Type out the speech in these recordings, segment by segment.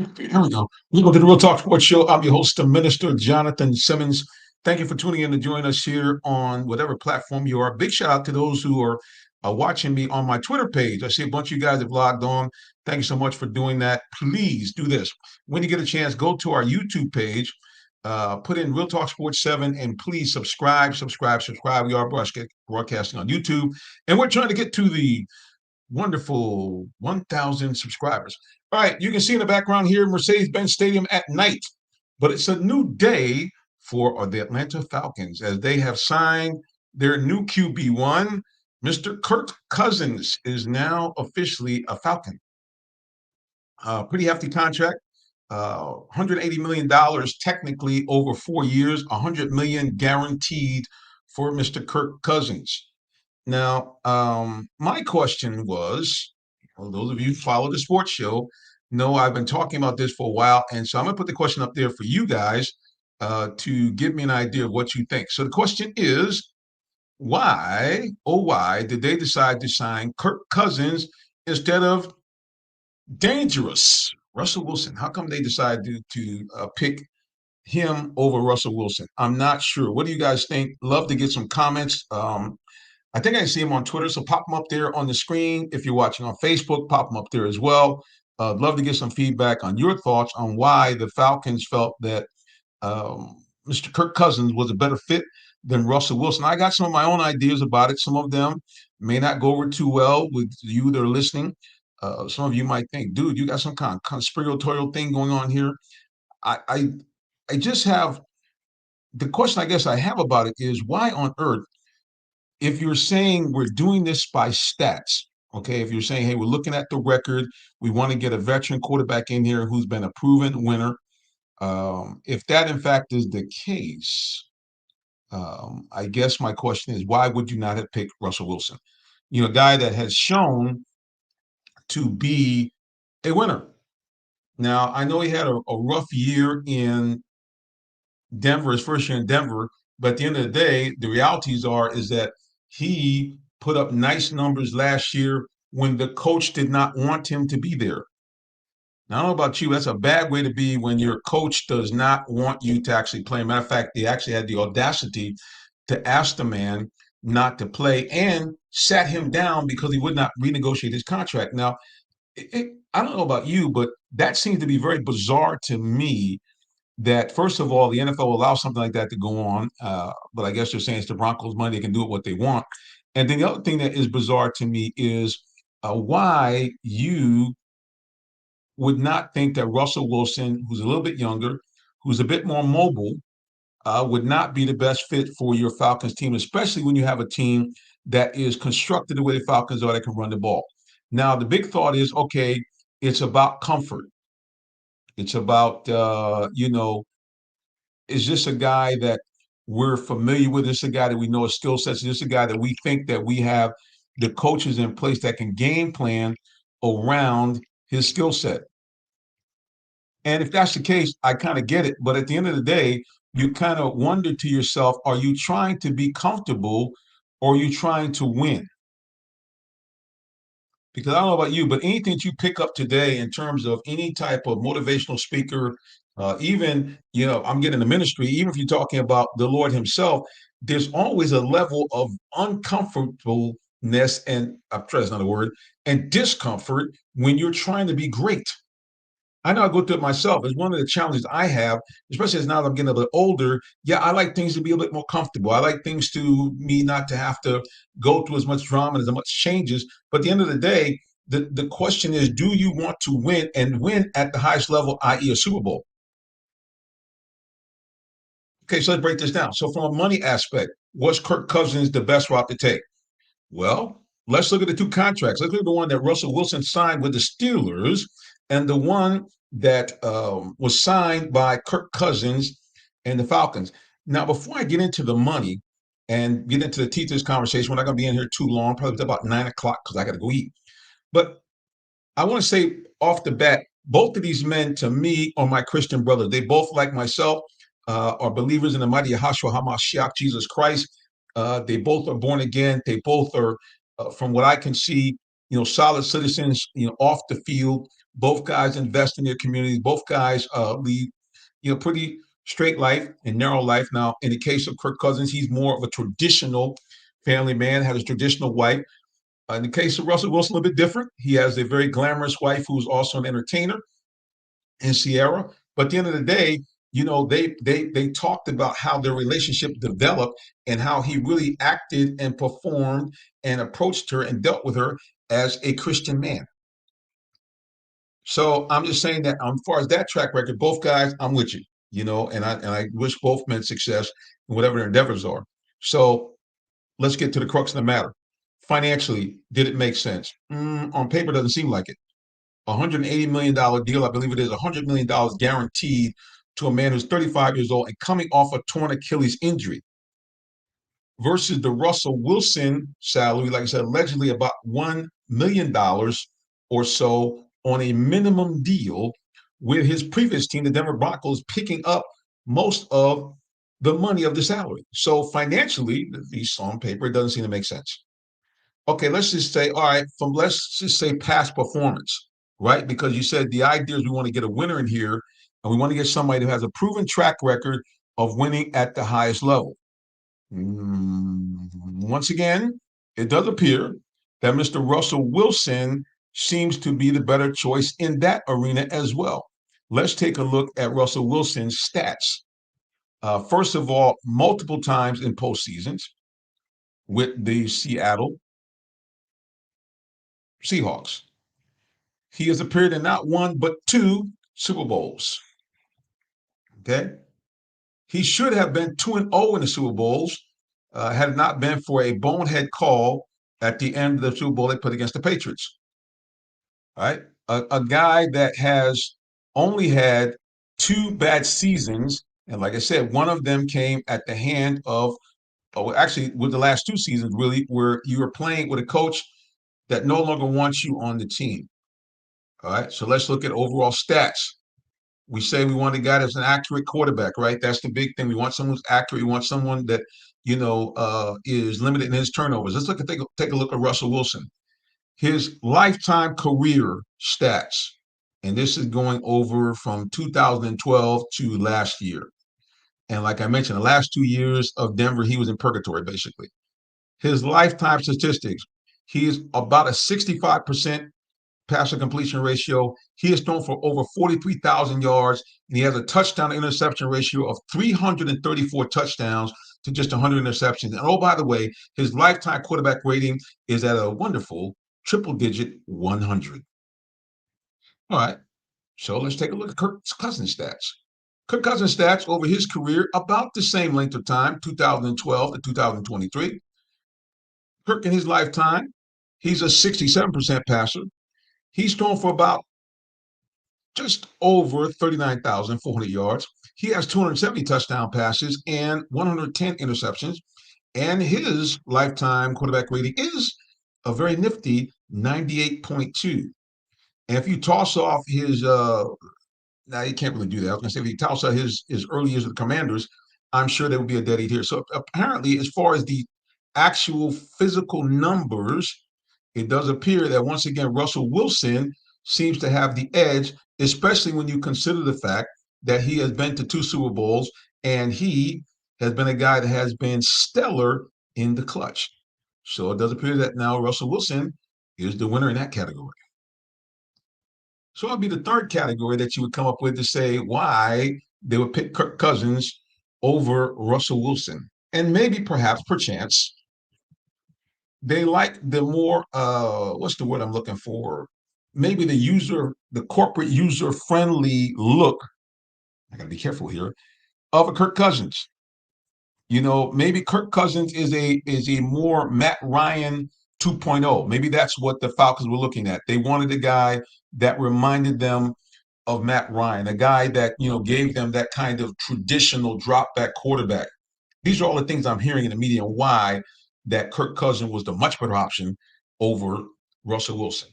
Here we go. Welcome to the Real Talk Sports Show. I'm your host, the Minister Jonathan Simmons. Thank you for tuning in to join us here on whatever platform you are. Big shout out to those who are watching me on my Twitter page. I see a bunch of you guys have logged on. Thank you so much for doing that. Please do this. When you get a chance, go to our YouTube page, put in Real Talk Sports 7, and please subscribe. We are broadcasting on YouTube, and we're trying to get to the wonderful 1,000 subscribers. All right, you can see in the background here Mercedes-Benz Stadium at night, but it's a new day for the Atlanta Falcons as they have signed their new QB1. Mr. Kirk Cousins is now officially a Falcon. Pretty hefty contract. $180 million technically over 4 years, $100 million guaranteed for Mr. Kirk Cousins. Now, my question was, well, those of you who follow the sports show know I've been talking about this for a while, and so I'm going to put the question up there for you guys to give me an idea of what you think. So the question is, why, oh why, did they decide to sign Kirk Cousins instead of dangerous Russell Wilson? How come they decided to pick him over Russell Wilson? I'm not sure. What do you guys think? Love to get some comments. I think I see him on Twitter, so pop them up there on the screen. If you're watching on Facebook, pop them up there as well. Love to get some feedback on your thoughts on why the Falcons felt that Mr. Kirk Cousins was a better fit than Russell Wilson. I got some of my own ideas about it. Some of them may not go over too well with you that are listening. Some of you might think, dude, you got some kind of conspiratorial thing going on here. I I just have the question I guess I have about it is why on earth, if you're saying we're doing this by stats, okay, if you're saying, hey, we're looking at the record, we want to get a veteran quarterback in here who's been a proven winner. If that in fact is the case, I guess my question is, why would you not have picked Russell Wilson? You know, a guy that has shown to be a winner. Now, I know he had a rough year in Denver, his first year in Denver, but at the end of the day, the realities are is that he put up nice numbers last year when the coach did not want him to be there. Now, I don't know about you, that's a bad way to be when your coach does not want you to actually play. Matter of fact, they actually had the audacity to ask the man not to play and sat him down because he would not renegotiate his contract. Now, I don't know about you, but that seems to be very bizarre to me that, first of all, the NFL will allow something like that to go on. But I guess they're saying it's the Broncos' money. They can do it what they want. And then the other thing that is bizarre to me is why you would not think that Russell Wilson, who's a little bit younger, who's a bit more mobile, would not be the best fit for your Falcons team, especially when you have a team that is constructed the way the Falcons are that can run the ball. Now, the big thought is, okay, it's about comfort. It's about, is this a guy that we're familiar with? Is this a guy that we know his skill sets? Is this a guy that we think that we have the coaches in place that can game plan around his skill set? And if that's the case, I kind of get it. But at the end of the day, you kind of wonder to yourself, are you trying to be comfortable or are you trying to win? Because I don't know about you, but anything that you pick up today in terms of any type of motivational speaker, even, I'm getting the ministry, even if you're talking about the Lord himself, there's always a level of uncomfortableness and, I'm trying that's not a word, and discomfort when you're trying to be great. I know I go through it myself. It's one of the challenges I have, especially as now that I'm getting a bit older. Yeah, I like things to be a bit more comfortable. I like things to me not to have to go through as much drama and as much changes. But at the end of the day, the question is, do you want to win and win at the highest level, i.e. a Super Bowl? Okay, so let's break this down. So from a money aspect, was Kirk Cousins the best route to take? Well, let's look at the two contracts. Let's look at the one that Russell Wilson signed with the Steelers and the one that was signed by Kirk Cousins and the Falcons. Now, before I get into the money and get into the teeth of this conversation, we're not going to be in here too long, probably about 9 o'clock because I got to go eat. But I want to say off the bat, both of these men to me are my Christian brothers. They both, like myself, are believers in the mighty Yahshua HaMashiach, Jesus Christ. They both are born again. They both are, from what I can see, solid citizens, off the field. Both guys invest in their communities. Both guys lead, pretty straight life and narrow life. Now, in the case of Kirk Cousins, he's more of a traditional family man, had a traditional wife. In the case of Russell Wilson, a little bit different. He has a very glamorous wife who's also an entertainer in Sierra. But at the end of the day, they talked about how their relationship developed and how he really acted and performed and approached her and dealt with her as a Christian man. So I'm just saying that as far as that track record, both guys, I'm with you, and I wish both men success in whatever their endeavors are. So let's get to the crux of the matter. Financially, did it make sense? On paper, doesn't seem like it. $180 million deal, I believe it is $100 million guaranteed to a man who's 35 years old and coming off a torn Achilles injury versus the Russell Wilson salary, like I said, allegedly about $1 million or so on a minimum deal with his previous team, the Denver Broncos, picking up most of the money of the salary. So financially, at least on paper, it doesn't seem to make sense. Okay, let's just say, all right, let's just say past performance, right? Because you said the idea is we want to get a winner in here and we want to get somebody who has a proven track record of winning at the highest level. Once again, it does appear that Mr. Russell Wilson seems to be the better choice in that arena as well. Let's take a look at Russell Wilson's stats. First of all, multiple times in postseasons with the Seattle Seahawks. He has appeared in not one, but two Super Bowls. Okay. He should have been 2-0 in the Super Bowls had it not been for a bonehead call at the end of the Super Bowl they put against the Patriots. All right. A guy that has only had two bad seasons. And like I said, one of them came at the hand of, actually, with the last two seasons, really, where you were playing with a coach that no longer wants you on the team. All right. So let's look at overall stats. We say we want a guy that's an accurate quarterback, right? That's the big thing. We want someone who's accurate. We want someone that, is limited in his turnovers. Let's take a look at Russell Wilson. His lifetime career stats, and this is going over from 2012 to last year. And like I mentioned, the last 2 years of Denver, he was in purgatory, basically. His lifetime statistics, he's about a 65% passer completion ratio. He has thrown for over 43,000 yards, and he has a touchdown to interception ratio of 334 touchdowns to just 100 interceptions. And oh, by the way, his lifetime quarterback rating is at a wonderful triple-digit 100. All right, so let's take a look at Kirk Cousins' stats. Kirk Cousins' stats over his career, about the same length of time, 2012 to 2023. Kirk in his lifetime, he's a 67% passer. He's thrown for about just over 39,400 yards. He has 270 touchdown passes and 110 interceptions. And his lifetime quarterback rating is a very nifty 98.2. And if you toss off his, now you can't really do that. I was going to say, if you toss out his early years with the Commanders, I'm sure there would be a dead heat here. So apparently, as far as the actual physical numbers, it does appear that once again, Russell Wilson seems to have the edge, especially when you consider the fact that he has been to two Super Bowls and he has been a guy that has been stellar in the clutch. So it does appear that now Russell Wilson is the winner in that category. So it'd be the third category that you would come up with to say why they would pick Kirk Cousins over Russell Wilson. And maybe, perhaps, perchance, they like the more, what's the word I'm looking for? Maybe the corporate user-friendly look, I gotta be careful here, of a Kirk Cousins. Maybe Kirk Cousins is a more Matt Ryan 2.0. Maybe that's what the Falcons were looking at. They wanted a guy that reminded them of Matt Ryan, a guy that, gave them that kind of traditional drop back quarterback. These are all the things I'm hearing in the media and why that Kirk Cousins was the much better option over Russell Wilson.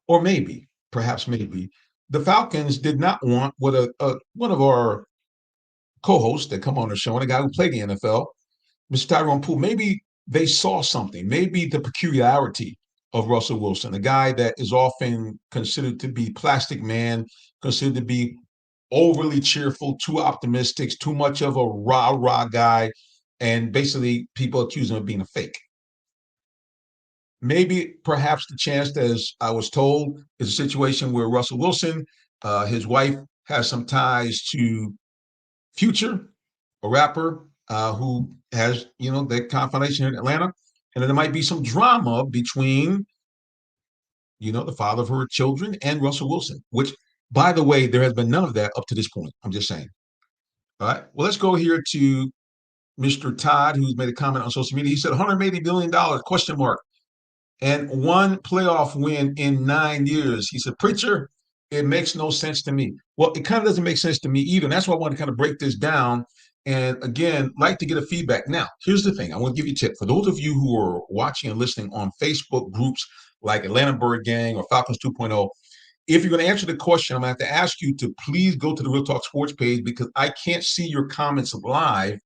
Or maybe, perhaps maybe, the Falcons did not want what one of our co-hosts that come on the show, and a guy who played the NFL, Mr. Tyrone Poole, maybe they saw something, maybe the peculiarity of Russell Wilson, a guy that is often considered to be plastic man, considered to be overly cheerful, too optimistic, too much of a rah-rah guy, and basically people accuse him of being a fake. Maybe perhaps the chance, as I was told, is a situation where Russell Wilson, his wife has some ties to Future, a rapper who has, that combination in Atlanta. And then there might be some drama between, the father of her children and Russell Wilson, which, by the way, there has been none of that up to this point. I'm just saying. All right. Well, let's go here to Mr. Todd, who's made a comment on social media. He said $180 billion, question mark, and one playoff win in 9 years. He said, Preacher, it makes no sense to me. Well, it kind of doesn't make sense to me either. And that's why I want to kind of break this down. And again, like to get a feedback. Now, here's the thing. I want to give you a tip. For those of you who are watching and listening on Facebook groups like Atlanta Bird Gang or Falcons 2.0, if you're going to answer the question, I'm going to have to ask you to please go to the Real Talk Sports page because I can't see your comments live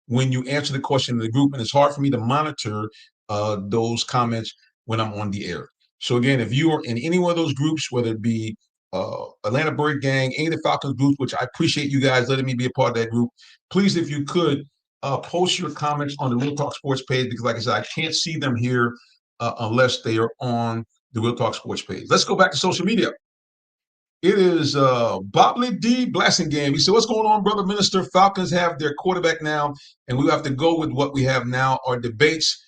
when you answer the question in the group, and it's hard for me to monitor those comments when I'm on the air. So again, if you are in any one of those groups, whether it be Atlanta Bird Gang, any of the Falcons groups, which I appreciate you guys letting me be a part of that group, please, if you could, post your comments on the Real Talk Sports page because, like I said, I can't see them here unless they are on the Real Talk Sports page. Let's go back to social media. It is Bobley D. Blassingame. He said, what's going on, brother minister? Falcons have their quarterback now, and we have to go with what we have now. Our debates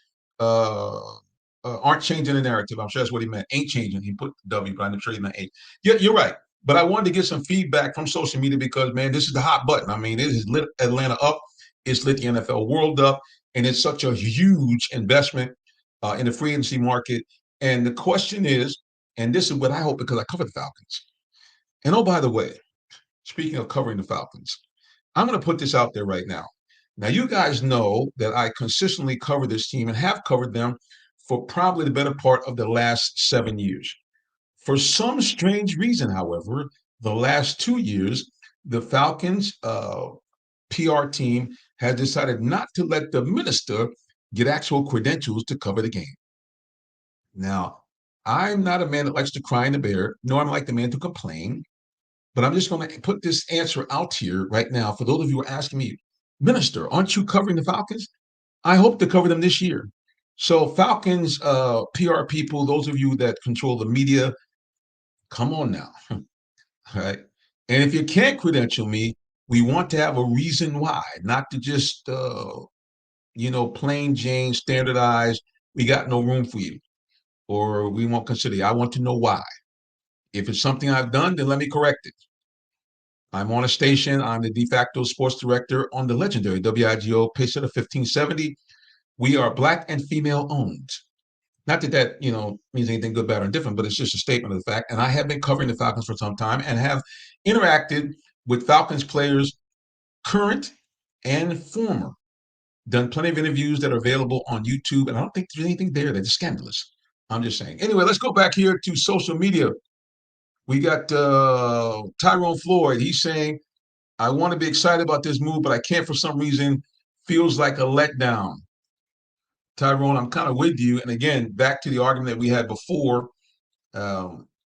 aren't changing the narrative. I'm sure that's what he meant. Ain't changing. He put W, but I'm sure he meant ain't. Yeah, you're right. But I wanted to get some feedback from social media because, man, this is the hot button. I mean, it has lit Atlanta up. It's lit the NFL world up. And it's such a huge investment in the free agency market. And the question is, and this is what I hope because I cover the Falcons. And oh, by the way, speaking of covering the Falcons, I'm going to put this out there right now. Now, you guys know that I consistently cover this team and have covered them for probably the better part of the last 7 years. For some strange reason, however, the last 2 years, the Falcons PR team has decided not to let the minister get actual credentials to cover the game. Now, I'm not a man that likes to cry in the bear, nor am I like the man to complain. But I'm just going to put this answer out here right now for those of you who are asking me, Minister, aren't you covering the Falcons? I hope to cover them this year. So Falcons PR people, those of you that control the media, come on now. All right. And if you can't credential me, we want to have a reason why, not to just, plain Jane, standardized, we got no room for you, or we won't consider you. I want to know why. If it's something I've done, then let me correct it. I'm on a station. I'm the de facto sports director on the legendary WIGO Pacer 1570. We are Black and female owned. Not that means anything good, bad, or different, but it's just a statement of the fact. And I have been covering the Falcons for some time and have interacted with Falcons players, current and former. Done plenty of interviews that are available on YouTube, and I don't think there's anything there that is scandalous. I'm just saying. Anyway, let's go back here to social media. We got Tyrone Floyd. He's saying, I want to be excited about this move, but I can't for some reason. Feels like a letdown. Tyrone, I'm kind of with you. And again, back to the argument that we had before.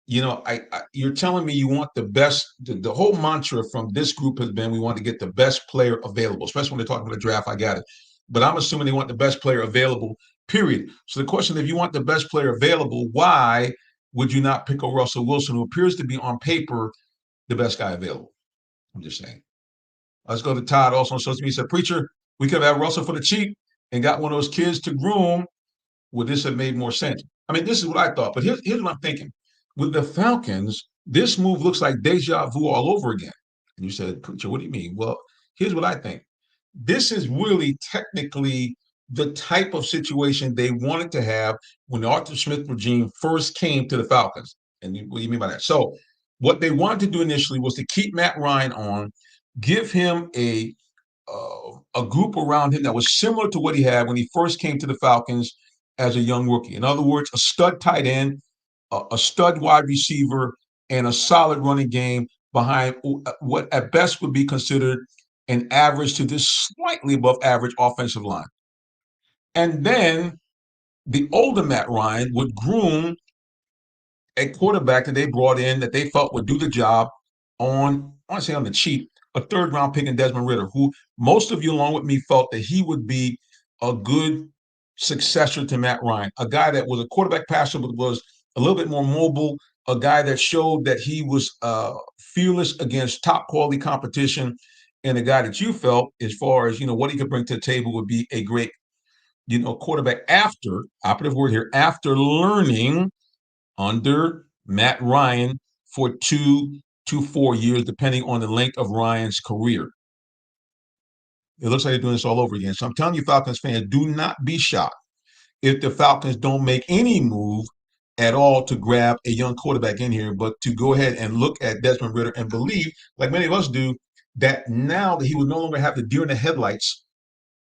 You're telling me you want the best. The whole mantra from this group has been we want to get the best player available, especially when they're talking about the draft. I got it. But I'm assuming they want the best player available, period. So the question, if you want the best player available, why would you not pick a Russell Wilson, who appears to be on paper the best guy available? I'm just saying. Let's go to Todd also on social media. He said, Preacher, we could have had Russell for the cheap and got one of those kids to groom. Would this have made more sense? I mean, this is what I thought. But here's what I'm thinking. With the Falcons, this move looks like deja vu all over again. And you said, Preacher, what do you mean? Well, here's what I think. This is really technically the type of situation they wanted to have when the Arthur Smith regime first came to the Falcons. And what do you mean by that? So what they wanted to do initially was to keep Matt Ryan on, give him a group around him that was similar to what he had when he first came to the Falcons as a young rookie. In other words, a stud tight end, a stud wide receiver, and a solid running game behind what at best would be considered an average to this slightly above average offensive line. And then the older Matt Ryan would groom a quarterback that they brought in that they felt would do the job on, I want to say on the cheap, a third round pick in Desmond Ritter, who most of you along with me felt that he would be a good successor to Matt Ryan, a guy that was a quarterback passer but was a little bit more mobile, a guy that showed that he was fearless against top quality competition, and a guy that you felt, as far as what he could bring to the table, would be a great quarterback after, operative word here, after learning under Matt Ryan for 2 to 4 years, depending on the length of Ryan's career. It looks like they're doing this all over again. So I'm telling you, Falcons fans, do not be shocked if the Falcons don't make any move at all to grab a young quarterback in here, but to go ahead and look at Desmond Ritter and believe, like many of us do, that now that he will no longer have the deer in the headlights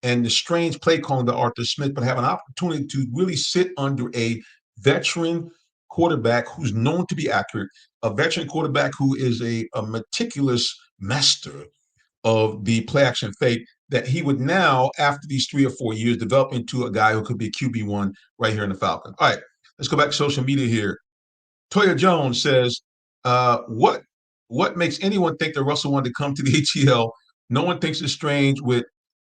and the strange play calling to Arthur Smith, but have an opportunity to really sit under a veteran quarterback who's known to be accurate, a veteran quarterback who is a meticulous master of the play action fake, that he would now, after these 3 or 4 years, develop into a guy who could be a QB1 right here in the Falcons. All right, let's go back to social media here. Toya Jones says, what makes anyone think that Russell wanted to come to the ATL? No one thinks it's strange with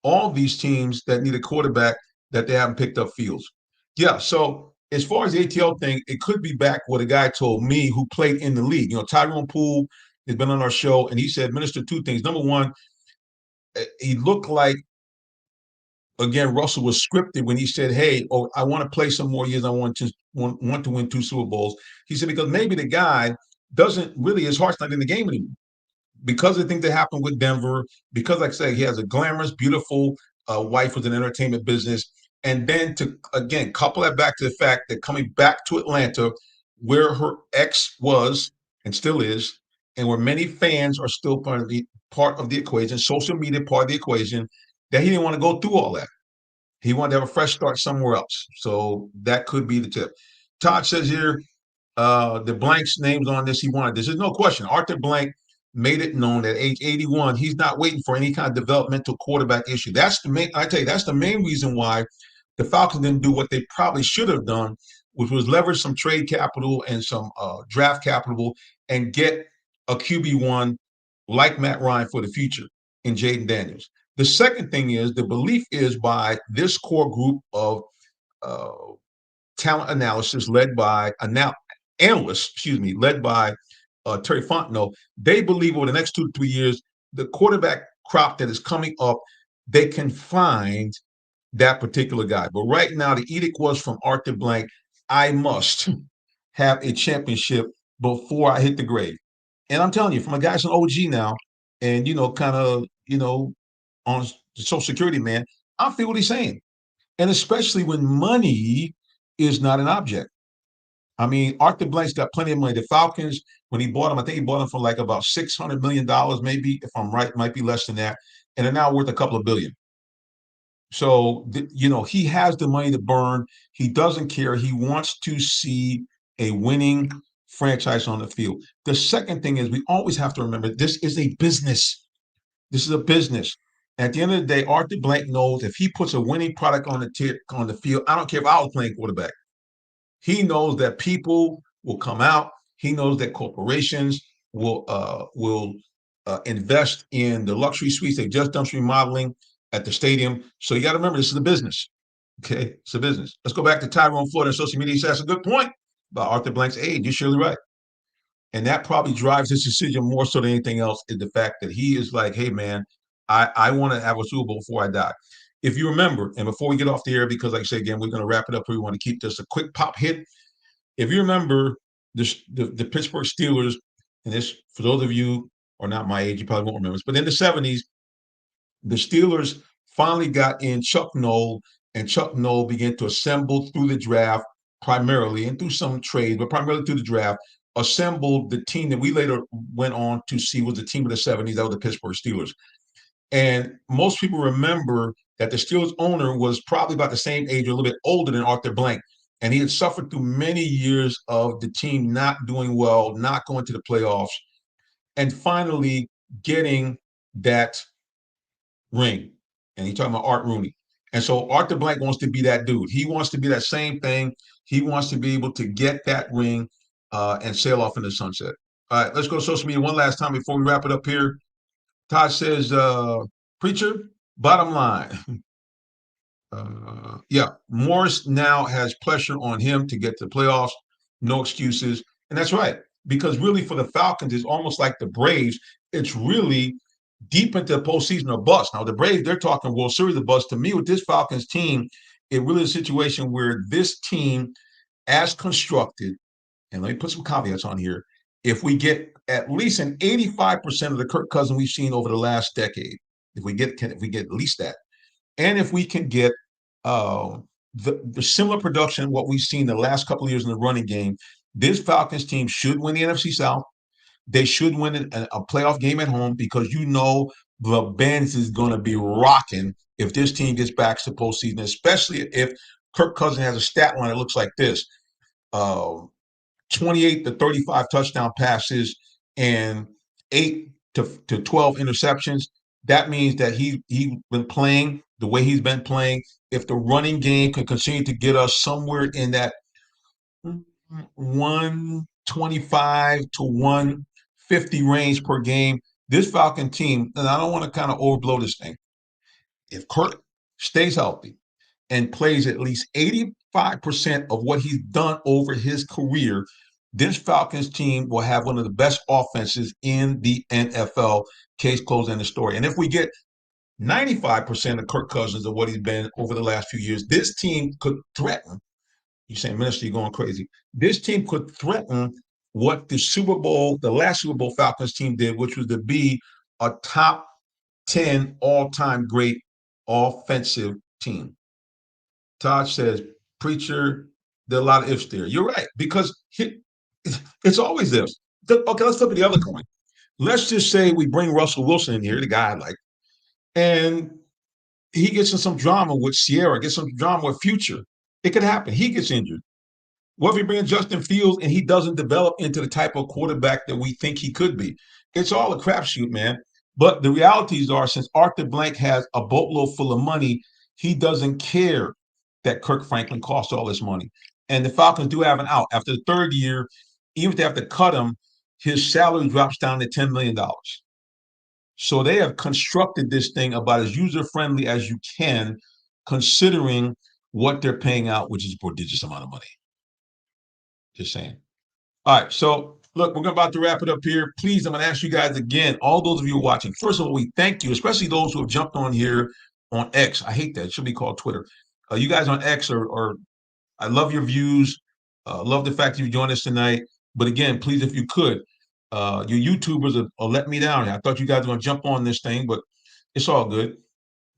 all these teams that need a quarterback that they haven't picked up Fields. Yeah, so as far as the ATL thing, it could be back what a guy told me who played in the league. Tyrone Poole has been on our show, and he said, Minister, two things. Number one, he looked like, again, Russell was scripted when he said, hey, I want to play some more years. I want to win 2 Super Bowls. He said, because maybe the guy doesn't really, his heart's not in the game anymore. Because of the things that happened with Denver, because, like I said, he has a glamorous, beautiful wife with an entertainment business. And then to, again, couple that back to the fact that coming back to Atlanta, where her ex was and still is, and where many fans are still part of the equation, social media part of the equation, that he didn't want to go through all that. He wanted to have a fresh start somewhere else. So that could be the tip. Todd says here, the Blank's names on this, he wanted this. There's no question. Arthur Blank made it known at age 81, he's not waiting for any kind of developmental quarterback issue. That's the main, I tell you, that's the main reason why the Falcons didn't do what they probably should have done, which was leverage some trade capital and some draft capital and get a QB1 like Matt Ryan for the future in Jayden Daniels. The second thing is, the belief is by this core group of talent analysis led by analysts, led by Terry Fontenot. They believe over the next 2 to 3 years, the quarterback crop that is coming up, they can find that particular guy. But right now, the edict was from Arthur Blank, I must have a championship before I hit the grave. And I'm telling you, from a guy who's an OG now, and kind of, on the Social Security man, I feel what he's saying. And especially when money is not an object. I mean, Arthur Blank's got plenty of money. The Falcons, when he bought him, I think he bought him for like about $600 million, maybe, if I'm right, might be less than that. And they're now worth a couple of billion. So, he has the money to burn. He doesn't care. He wants to see a winning franchise on the field. The second thing is, we always have to remember, this is a business. This is a business. At the end of the day, Arthur Blank knows if he puts a winning product on the field, I don't care if I was playing quarterback. He knows that people will come out. He knows that corporations will invest in the luxury suites they've just done some remodeling at the stadium. So you got to remember, this is a business. Okay, it's a business. Let's go back to Tyrone Ford on social media. He says, that's a good point about Arthur Blank's age. You're surely right. And that probably drives his decision more so than anything else, is the fact that he is like, hey, man, I want to have a Super Bowl before I die. If you remember, and before we get off the air, because like I said, again, we're going to wrap it up. We want to keep this a quick pop hit. If you remember the Pittsburgh Steelers, and this, for those of you who are not my age, you probably won't remember this, but in the 70s, the Steelers finally got in Chuck Noll, and Chuck Noll began to assemble through the draft primarily, and through some trades, but primarily through the draft, assembled the team that we later went on to see was the team of the 70s. That was the Pittsburgh Steelers. And most people remember that the Steelers owner was probably about the same age or a little bit older than Arthur Blank. And he had suffered through many years of the team not doing well, not going to the playoffs, and finally getting that ring. And he's talking about Art Rooney. And so Arthur Blank wants to be that dude. He wants to be that same thing. He wants to be able to get that ring and sail off in the sunset. All right, let's go to social media one last time before we wrap it up here. Todd says, Preacher, bottom line. Yeah, Morris now has pressure on him to get to the playoffs. No excuses. And that's right. Because really, for the Falcons, it's almost like the Braves. It's really deep into the postseason or bust. Now, the Braves, they're talking World Series of bust. To me, with this Falcons team, it really is a situation where this team, as constructed, and let me put some caveats on here, if we get at least an 85% of the Kirk Cousins we've seen over the last decade, if we get at least that, and if we can get the similar production what we've seen the last couple of years in the running game, this Falcons team should win the NFC South. They should win a playoff game at home because the Benz is going to be rocking if this team gets back to postseason, especially if Kirk Cousins has a stat line that looks like this. 28 to 35 touchdown passes and 8 to 12 interceptions. That means that he's been playing the way he's been playing. If the running game can continue to get us somewhere in that 125 to 150 range per game, this Falcon team, and I don't want to kind of overblow this thing. If Kirk stays healthy and plays at least 85% of what he's done over his career, this Falcons team will have one of the best offenses in the NFL. Case closed, end of story. And if we get 95% of Kirk Cousins of what he's been over the last few years, this team could threaten. You're saying, Minister, you're going crazy. This team could threaten what the last Super Bowl Falcons team did, which was to be a top 10 all-time great offensive team. Todd says, Preacher, there are a lot of ifs there. You're right, because it's always ifs. Okay, let's flip it the other coin. Let's just say we bring Russell Wilson in here, the guy I like, and he gets in some drama with Sierra, gets some drama with Future. It could happen. He gets injured. What if we bring Justin Fields and he doesn't develop into the type of quarterback that we think he could be? It's all a crapshoot, man. But the realities are, since Arthur Blank has a boatload full of money, he doesn't care that Kirk Franklin cost all this money. And the Falcons do have an out. After the third year, even if they have to cut him, his salary drops down to $10 million. So they have constructed this thing about as user-friendly as you can, considering what they're paying out, which is a prodigious amount of money. Just saying. All right. So, look, we're about to wrap it up here. Please, I'm going to ask you guys again, all those of you watching, first of all, we thank you, especially those who have jumped on here on X. I hate that. It should be called Twitter. You guys on X are I love your views. Love the fact that you joined us tonight. But again, please, if you could, your YouTubers are letting me down. I thought you guys were going to jump on this thing, but it's all good.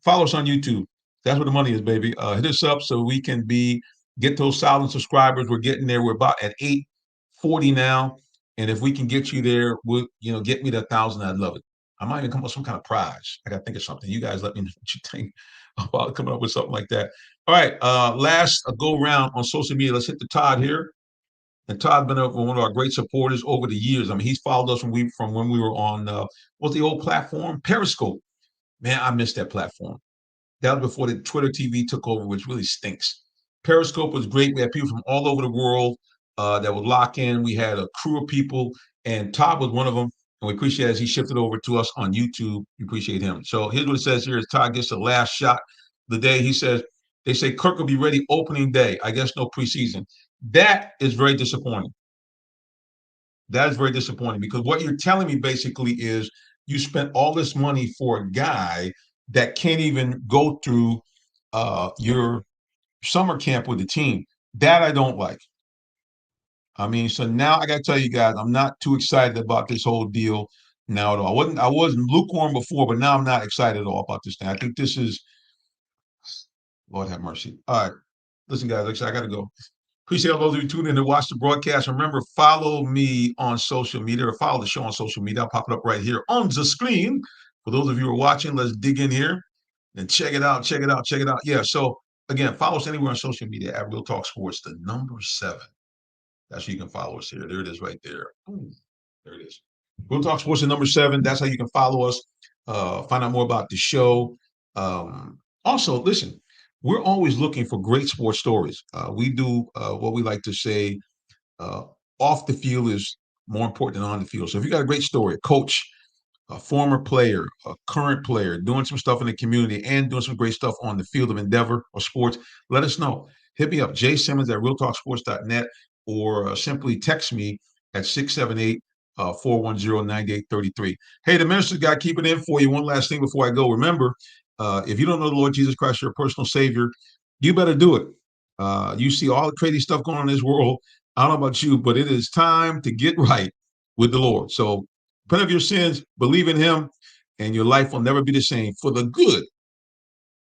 Follow us on YouTube. That's where the money is, baby. Hit us up so we can get those 1,000 subscribers. We're getting there. We're about at 840 now. And if we can get you there, get me to 1,000. I'd love it. I might even come up with some kind of prize. I got to think of something. You guys let me know what you think about coming up with something like that. All right. Last go round on social media. Let's hit the Todd here. And Todd's been one of our great supporters over the years. I mean, he's followed us from when we were on what's the old platform? Periscope. Man, I missed that platform. That was before the Twitter TV took over, which really stinks. Periscope was great. We had people from all over the world that would lock in. We had a crew of people, and Todd was one of them. And we appreciate it as he shifted over to us on YouTube. We appreciate him. So here's what it says here: as Todd gets the last shot of the day, he says, they say Kirk will be ready opening day. I guess no preseason. That is very disappointing. That is very disappointing because what you're telling me basically is you spent all this money for a guy that can't even go through your summer camp with the team. That I don't like. I mean, so now I got to tell you guys, I'm not too excited about this whole deal now at all. I wasn't lukewarm before, but now I'm not excited at all about this thing. I think this is, Lord have mercy. All right. Listen, guys, like I said, I got to go. Appreciate all those of you tuning in to watch the broadcast. Remember, follow me on social media or follow the show on social media. I'll pop it up right here on the screen. For those of you who are watching, let's dig in here and check it out, check it out, check it out. Yeah, so again, follow us anywhere on social media at Real Talk Sports, the number 7. That's how you can follow us here. There it is right there. Ooh, there it is. Real Talk Sports, the number 7. That's how you can follow us, find out more about the show. Also, listen, we're always looking for great sports stories. We do what we like to say, uh, off the field is more important than on the field. So if you got a great story, a coach, a former player, a current player, doing some stuff in the community and doing some great stuff on the field of endeavor or sports, let us know. Hit me up, jsimmons at realtalksports.net, or simply text me at 678 410 9833. Hey, the minister's got to keep it in for you. One last thing before I go. Remember, if you don't know the Lord Jesus Christ, your personal Savior, you better do it. You see all the crazy stuff going on in this world. I don't know about you, but it is time to get right with the Lord. So repent of your sins, believe in Him, and your life will never be the same for the good,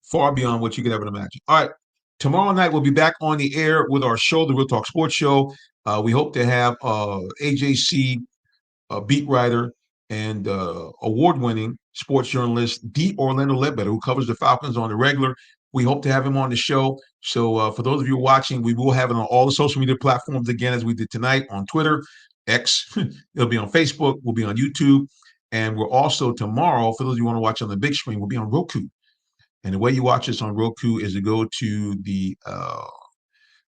far beyond what you could ever imagine. All right. Tomorrow night, we'll be back on the air with our show, the Real Talk Sports Show. We hope to have AJC beat writer and award-winning sports journalist D. Orlando Ledbetter, who covers the Falcons on the regular. We hope to have him on the show. So for those of you watching, we will have it on all the social media platforms again, as we did tonight, on Twitter, X. It'll be on Facebook. We'll be on YouTube. And we're also tomorrow, for those of you who want to watch on the big screen, we'll be on Roku. And the way you watch this on Roku is to go to the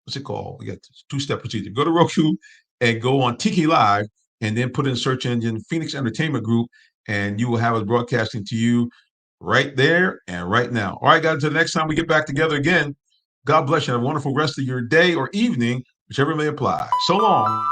what's it called? We got two-step procedure. Go to Roku and go on Tiki Live, and then put in search engine Phoenix Entertainment Group, and you will have us broadcasting to you right there and right now. All right, guys, until the next time we get back together again, God bless you. Have a wonderful rest of your day or evening, whichever may apply. So long.